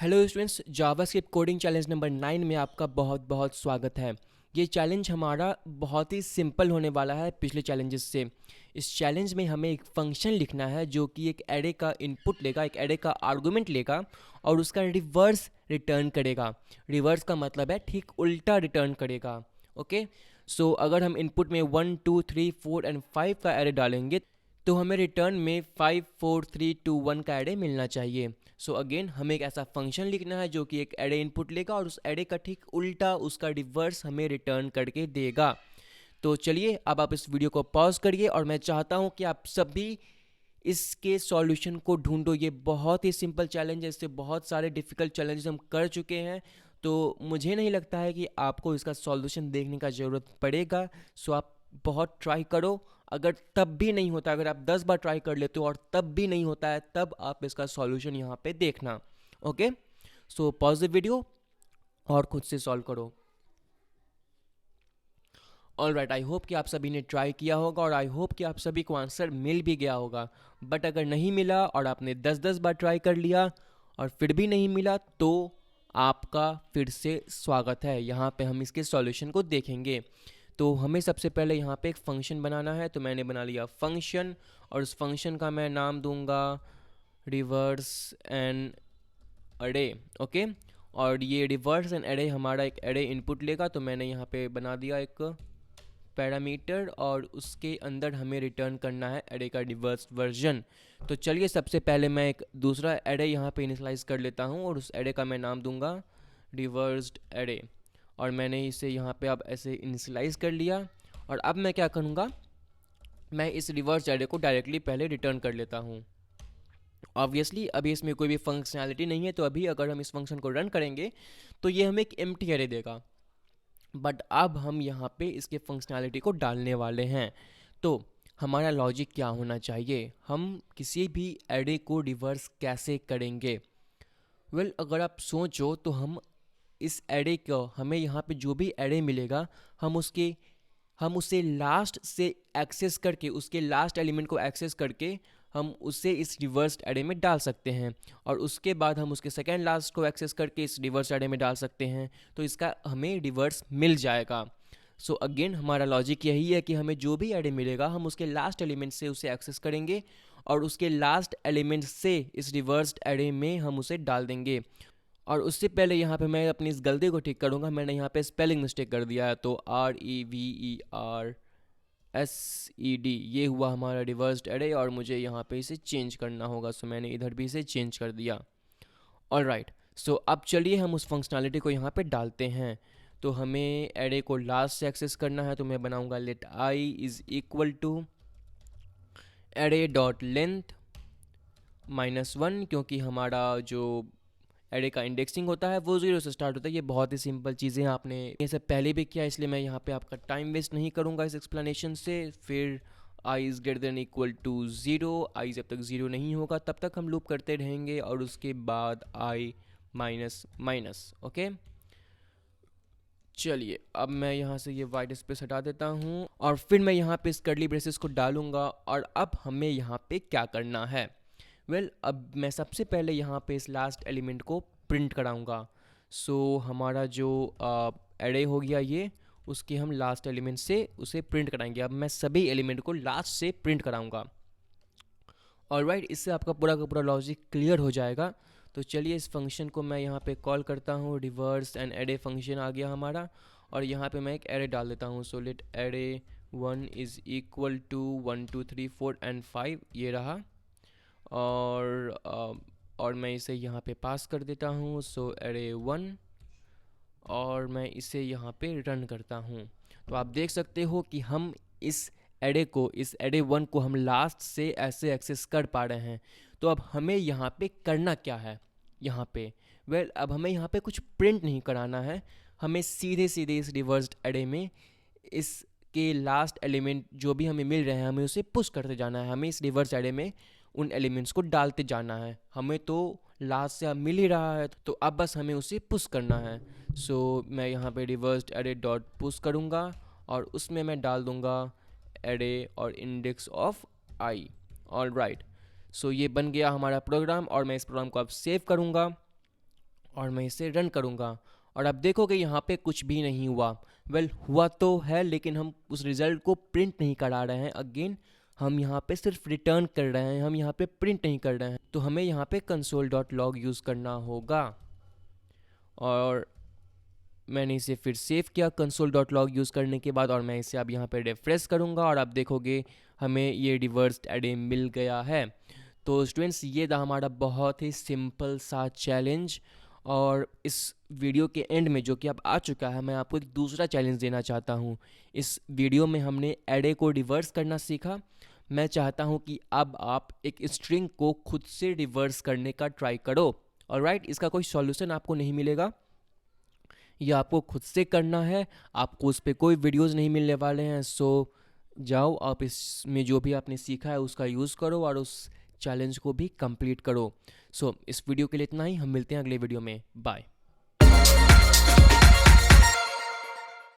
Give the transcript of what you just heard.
Hello students, JavaScript coding challenge number 9 में आपका बहुत बहुत स्वागत है। ये चैलेंज हमारा बहुत ही सिंपल होने वाला है पिछले चैलेंजेस से। इस चैलेंज में हमें एक फंक्शन लिखना है जो कि एक एरे का इनपुट लेगा, एक एरे का आर्गुमेंट लेगा और उसका रिवर्स रिटर्न करेगा। रिवर्स का मतलब है ठीक उल्टा रिटर्न करेगा। ओके, सो अगर हम इनपुट में 1 2 3 4 एंड 5 का एरे डालेंगे तो हमें रिटर्न में 5 4 3 2 1 का एरे मिलना चाहिए। सो अगेन हमें एक ऐसा फंक्शन लिखना है जो कि एक एरे इनपुट लेगा और उस एरे का ठीक उल्टा उसका रिवर्स हमें रिटर्न करके देगा। तो चलिए अब आप इस वीडियो को पॉज करिए और मैं चाहता हूँ कि आप सभी इसके सॉल्यूशन को ढूंढो। ये बहुत ही सिंपल चैलेंज है, इससे बहुत सारे डिफ़िकल्ट चैलेंजेस हम कर चुके हैं, तो मुझे नहीं लगता है कि आपको इसका सॉल्यूशन देखने का ज़रूरत पड़ेगा। सो आप बहुत ट्राई करो। अगर तब भी नहीं होता, अगर आप 10 बार ट्राई कर लेते हो और तब भी नहीं होता है, तब आप इसका सॉल्यूशन यहाँ पे देखना। Okay, so pause the video और खुद से सॉल्व करो। ऑल राइट, आई होप कि आप सभी ने ट्राई किया होगा और आई होप कि आप सभी को आंसर मिल भी गया होगा। बट अगर नहीं मिला और आपने 10-10 बार ट्राई कर लिया और फिर भी नहीं मिला, तो आपका फिर से स्वागत है। यहाँ पे हम इसके सॉल्यूशन को देखेंगे। तो हमें सबसे पहले यहाँ पे एक फंक्शन बनाना है। तो मैंने बना लिया फंक्शन और उस फंक्शन का मैं नाम दूंगा रिवर्स एन अरे। ओके, और ये रिवर्स एन अरे हमारा एक अरे इनपुट लेगा। तो मैंने यहाँ पे बना दिया एक पैरामीटर और उसके अंदर हमें रिटर्न करना है एरे का रिवर्स वर्जन। तो चलिए सबसे पहले मैं एक दूसरा एरे यहाँ पे इनिशलाइज कर लेता हूँ और उस एरे का मैं नाम दूंगा रिवर्स्ड एरे। और मैंने इसे यहाँ पे अब ऐसे इनिशलाइज कर लिया। और अब मैं क्या करूँगा, मैं इस रिवर्स एरे को डायरेक्टली पहले रिटर्न कर लेता हूँ। ऑब्वियसली अभी इसमें कोई भी फंक्शनैलिटी नहीं है, तो अभी अगर हम इस फंक्शन को रन करेंगे तो ये हमें एक एम्प्टी एरे देगा। बट अब हम यहाँ पे इसके फंक्शनैलिटी को डालने वाले हैं। तो हमारा लॉजिक क्या होना चाहिए, हम किसी भी एरे को रिवर्स कैसे करेंगे। अगर आप सोचो तो हम इस एरे को, हमें यहाँ पे जो भी एरे मिलेगा हम उसे लास्ट से एक्सेस करके, उसके लास्ट एलिमेंट को एक्सेस करके हम उसे इस रिवर्स एरे में डाल सकते हैं और उसके बाद हम उसके सेकेंड लास्ट को एक्सेस करके इस रिवर्स एरे में डाल सकते हैं। तो इसका हमें रिवर्स मिल जाएगा। सो अगेन हमारा लॉजिक यही है कि हमें जो भी एरे मिलेगा हम उसके लास्ट एलिमेंट से उसे एक्सेस करेंगे और उसके लास्ट एलिमेंट से इस रिवर्स्ड एरे में हम उसे डाल देंगे। और उससे पहले यहाँ पे मैं अपनी इस गलती को ठीक करूँगा। मैंने यहाँ पे स्पेलिंग मिस्टेक कर दिया है, तो REVERSED ये हुआ हमारा रिवर्स्ड एरे और मुझे यहाँ पे इसे चेंज करना होगा। सो मैंने इधर भी इसे चेंज कर दिया। ऑल राइट, सो अब चलिए हम उस फंक्शनैलिटी को यहाँ पे डालते हैं। तो हमें एरे को लास्ट से एक्सेस करना है, तो मैं बनाऊँगा let I is equal to array dot length -1, क्योंकि हमारा जो एरे का इंडेक्सिंग होता है वो 0 से स्टार्ट होता है। ये बहुत ही सिंपल चीज़ें, आपने ये सब पहले भी किया, इसलिए मैं यहाँ पे आपका टाइम वेस्ट नहीं करूँगा इस एक्सप्लेनेशन से। फिर I is greater than equal to 0, I जब तक 0 नहीं होगा तब तक हम लूप करते रहेंगे और उसके बाद आई माइनस माइनस। ओके, चलिए अब मैं यहाँ से ये वाइट स्पेस हटा देता हूँ और फिर मैं यहाँ पे इस कर्ली ब्रेसेस को डालूंगा। और अब हमें यहाँ पे क्या करना है, अब मैं सबसे पहले यहाँ पे इस लास्ट एलिमेंट को प्रिंट कराऊंगा। सो हमारा जो एरे हो गया ये, उसके हम लास्ट एलिमेंट से उसे प्रिंट कराएंगे। अब मैं सभी एलिमेंट को लास्ट से प्रिंट कराऊंगा। ऑलराइट, इससे आपका पूरा का पूरा लॉजिक क्लियर हो जाएगा। तो चलिए इस फंक्शन को मैं यहाँ पे कॉल करता हूँ, रिवर्स एंड एरे फंक्शन आ गया हमारा। और यहाँ पे मैं एक एरे डाल देता हूँ। So let array 1 is equal to 1 2 3 4 and 5, ये रहा। और मैं इसे यहाँ पे पास कर देता हूँ। सो एरे 1, और मैं इसे यहाँ पे रन करता हूँ। तो आप देख सकते हो कि हम इस इस एरे 1 को हम लास्ट से ऐसे एक्सेस कर पा रहे हैं। तो अब हमें यहाँ पे करना क्या है, यहाँ पे अब हमें यहाँ पे कुछ प्रिंट नहीं कराना है। हमें सीधे सीधे इस रिवर्स्ड एरे में इसके लास्ट एलिमेंट जो भी हमें मिल रहे हैं हमें उसे पुश करते जाना है। हमें इस रिवर्स एरे में उन एलिमेंट्स को डालते जाना है। हमें तो लास्ट से अब मिल ही रहा है, तो अब बस हमें उसे पुश करना है। सो मैं यहाँ पे रिवर्स्ड एरे डॉट पुश करूँगा और उसमें मैं डाल दूँगा एरे और index of I. All right, so ये बन गया हमारा प्रोग्राम और मैं इस प्रोग्राम को अब सेव करूँगा। और मैं इसे रन करूँगा और अब देखोगे यहाँ पे कुछ भी नहीं हुआ। हुआ तो है लेकिन हम उस रिज़ल्ट को प्रिंट नहीं करा रहे हैं। अगेन हम यहाँ पे सिर्फ रिटर्न कर रहे हैं, हम यहाँ पे प्रिंट नहीं कर रहे हैं। तो हमें यहाँ पे console.log यूज़ करना होगा और मैंने इसे फिर सेव किया console.log यूज़ करने के बाद, और मैं इसे अब यहाँ पे रिफ्रेश करूँगा और आप देखोगे हमें ये रिवर्स्ड एरे मिल गया है। तो स्टूडेंट्स, ये था हमारा बहुत ही सिंपल सा चैलेंज। और इस वीडियो के एंड में जो कि अब आ चुका है, मैं आपको एक दूसरा चैलेंज देना चाहता हूँ। इस वीडियो में हमने एरे को रिवर्स करना सीखा। मैं चाहता हूँ कि अब आप एक स्ट्रिंग को खुद से रिवर्स करने का ट्राई करो। ऑलराइट, इसका कोई सॉल्यूशन आपको नहीं मिलेगा, ये आपको खुद से करना है। आपको उस पर कोई वीडियोज़ नहीं मिलने वाले हैं। सो जाओ, आप इसमें जो भी आपने सीखा है उसका यूज़ करो और उस चैलेंज को भी कंप्लीट करो। सो इस वीडियो के लिए इतना ही। हम मिलते हैं अगले वीडियो में। बाय।